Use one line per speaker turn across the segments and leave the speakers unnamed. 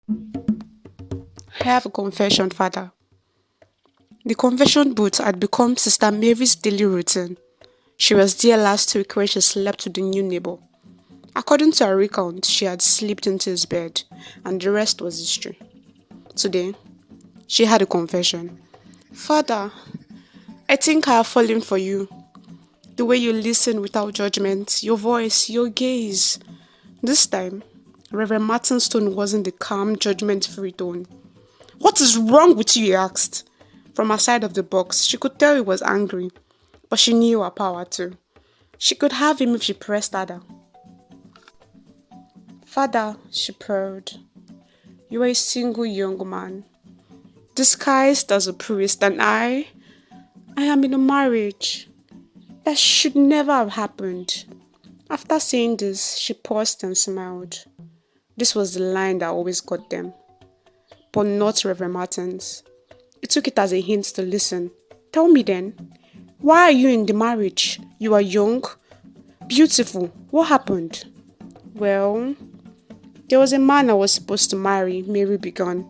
I have a confession, Father. The confession booth had become Sister Mary's daily routine. She was there last week when she slept with the new neighbor. According to her recount, she had slipped into his bed, and the rest was history. Today, she had a confession. Father, I think I have fallen for you. The way you listen without judgment, your voice, your gaze. This time, Reverend Martin's tone wasn't the calm, judgment free tone. What is wrong with you? He asked. From her side of the box, she could tell he was angry, but she knew her power too. She could have him if she pressed harder. Father, she purred, you are a single young man, disguised as a priest, and I am in a marriage. That should never have happened. After saying this, she paused and smiled. This was the line that always got them, but not Reverend Martin's. He took it as a hint to listen. Tell me then, why are you in the marriage? You are young, beautiful. What happened? Well, there was a man I was supposed to marry, Mary began.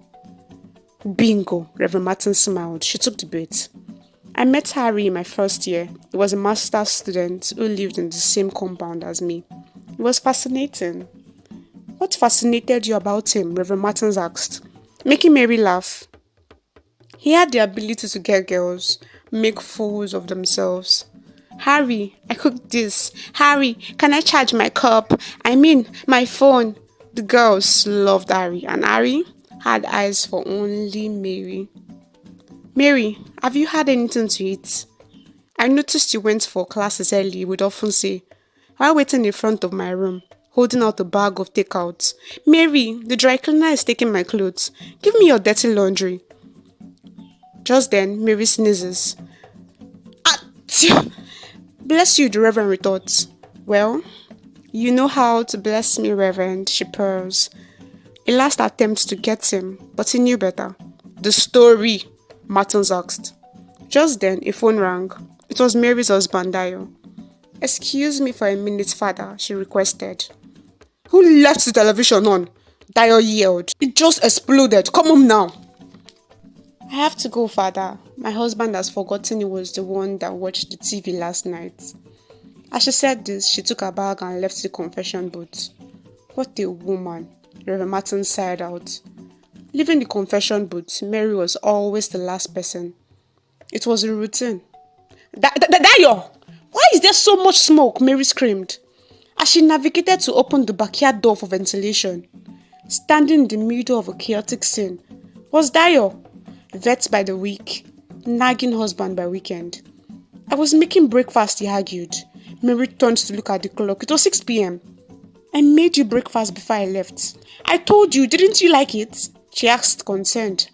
Bingo, Reverend Martin smiled. She took the bait. I met Harry in my first year. He was a master's student who lived in the same compound as me. It was fascinating. What fascinated you about him? Reverend Martins asked, making Mary laugh. He had the ability to get girls, make fools of themselves. Harry, I cooked this. Harry, can I charge my cup? I mean, my phone. The girls loved Harry, and Harry had eyes for only Mary. Mary, have you had anything to eat? I noticed you went for classes early, he would often say, while waiting in front of my room, holding out a bag of takeouts. Mary, the dry cleaner is taking my clothes. Give me your dirty laundry. Just then, Mary sneezes. Achoo! Bless you, the Reverend retorts. Well, you know how to bless me, Reverend, she purrs. A last attempt to get him, but he knew better. The story, Martins asked. Just then, a phone rang. It was Mary's husband, Dio. Excuse me for a minute, Father, she requested. Who left the television on? Dio yelled. It just exploded. Come home now. I have to go, Father. My husband has forgotten he was the one that watched the TV last night. As she said this, she took her bag and left the confession booth. What a woman, Reverend Martin sighed out. Leaving the confession booth, Mary was always the last person. It was a routine. Dayo! Why is there so much smoke? Mary screamed. As she navigated to open the backyard door for ventilation, standing in the middle of a chaotic scene, was Dayo, vet by the week, nagging husband by weekend. I was making breakfast, he argued. Mary turned to look at the clock. It was 6 p.m. I made you breakfast before I left. I told you, didn't you like it? She asked, concerned.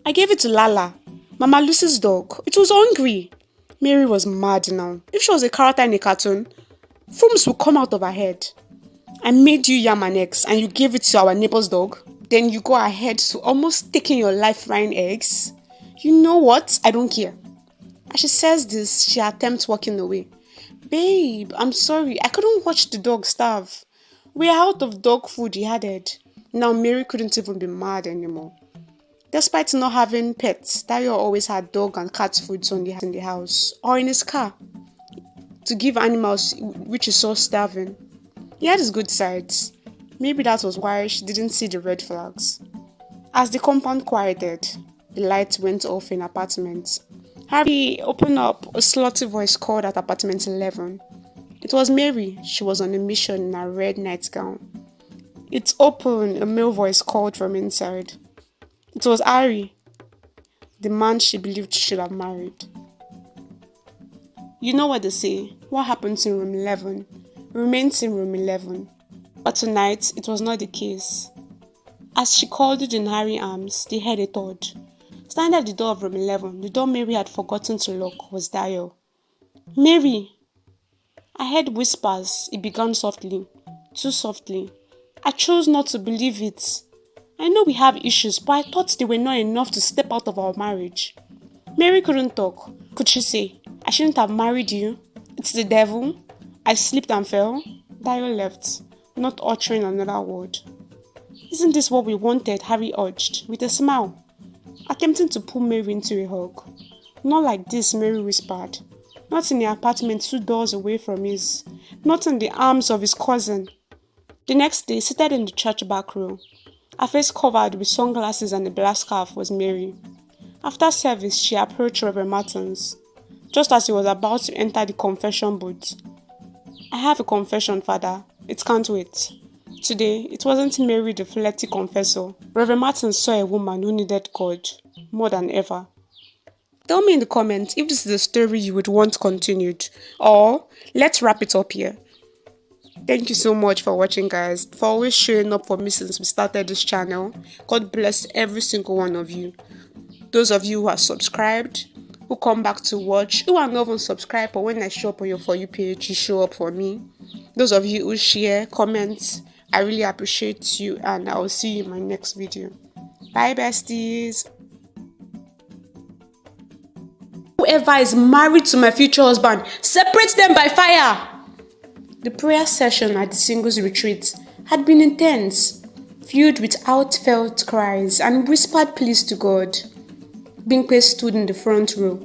I gave it to Lala, Mama Lucy's dog. It was hungry. Mary was mad now. If she was a character in a cartoon, fumes would come out of her head. I made you yam and eggs and you gave it to our neighbor's dog. Then you go ahead to almost taking your life frying eggs. You know what? I don't care. As she says this, she attempts walking away. Babe, I'm sorry. I couldn't watch the dog starve. We're out of dog food, he added. Now Mary couldn't even be mad anymore. Despite not having pets, Dayo always had dog and cat foods in the house or in his car to give animals which he saw starving. He had his good sides. Maybe that was why she didn't see the red flags. As the compound quieted, the lights went off in apartments. Harry opened up, a slutty voice called at apartment 11. It was Mary. She was on a mission in her red nightgown. It's open, a male voice called from inside. It was Harry, the man she believed she should have married. You know what they say, what happens in room 11 remains in room 11. But tonight, it was not the case. As she cuddled in Harry's arms, they heard a thud. Standing at the door of room 11, the door Mary had forgotten to lock, was Dio. Mary! I heard whispers. It began softly, too softly. I chose not to believe it. I know we have issues, but I thought they were not enough to step out of our marriage. Mary couldn't talk. Could she say, I shouldn't have married you? It's the devil. I slipped and fell. Dio left, not uttering another word. Isn't this what we wanted? Harry urged, with a smile, attempting to pull Mary into a hug. Not like this, Mary whispered. Not in the apartment 2 doors away from his. Not in the arms of his cousin. The next day, seated in the church back row, her face covered with sunglasses and a black scarf, was Mary. After service, she approached Reverend Martins, just as he was about to enter the confession booth. I have a confession, Father. It can't wait. Today, it wasn't Mary the flirty confessor. Reverend Martins saw a woman who needed God more than ever. Tell me in the comments if this is a story you would want continued, or let's wrap it up here. Thank you so much for watching, guys, for always showing up for me since we started this channel. God bless every single one of you. Those of you who are subscribed, who come back to watch, who are not even subscribed, but when I show up on your For You page, you show up for me. Those of you who share, comment, I really appreciate you, and I will see you in my next video. Bye, besties. Whoever is married to my future husband, separate them by fire. The prayer session at the singles retreat had been intense, filled with heartfelt cries and whispered pleas to God. Bimpe stood in the front row,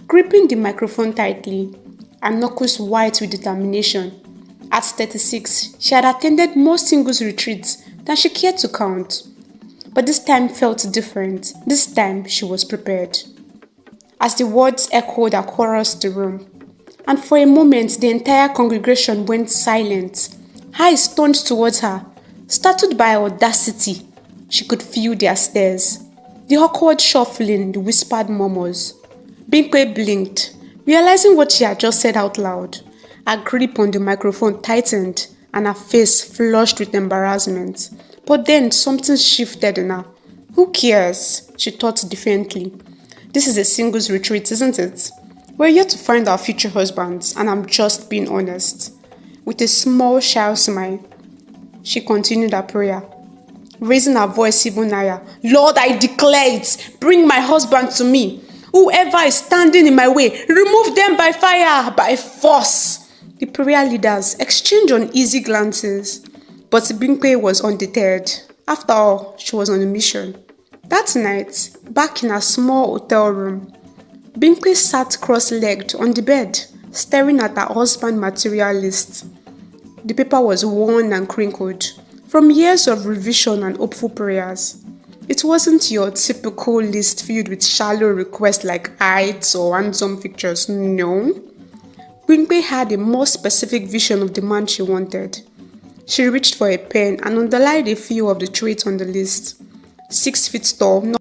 gripping the microphone tightly, her knuckles white with determination. At 36, she had attended more singles retreats than she cared to count. But this time felt different. This time she was prepared. As the words echoed across the room, and for a moment the entire congregation went silent, eyes turned towards her, startled by her audacity. She could feel their stares, the awkward shuffling, the whispered murmurs. Bimpe blinked, realizing what she had just said out loud. Her grip on the microphone tightened, and her face flushed with embarrassment. But then something shifted in her. Who cares? She thought defiantly. This is a singles retreat, isn't it? We're here to find our future husbands, and I'm just being honest. With a small shy smile, she continued her prayer, raising her voice even higher. Lord, I declare it. Bring my husband to me. Whoever is standing in my way, remove them by fire, by force. The prayer leaders exchanged uneasy glances, but Bimpe was undeterred. After all, she was on a mission. That night, back in her small hotel room, Bimpe sat cross-legged on the bed, staring at her husband's material list. The paper was worn and crinkled, from years of revision and hopeful prayers. It wasn't your typical list filled with shallow requests like heights or handsome pictures, no. Bimpe had a more specific vision of the man she wanted. She reached for a pen and underlined a few of the traits on the list. 6 feet tall,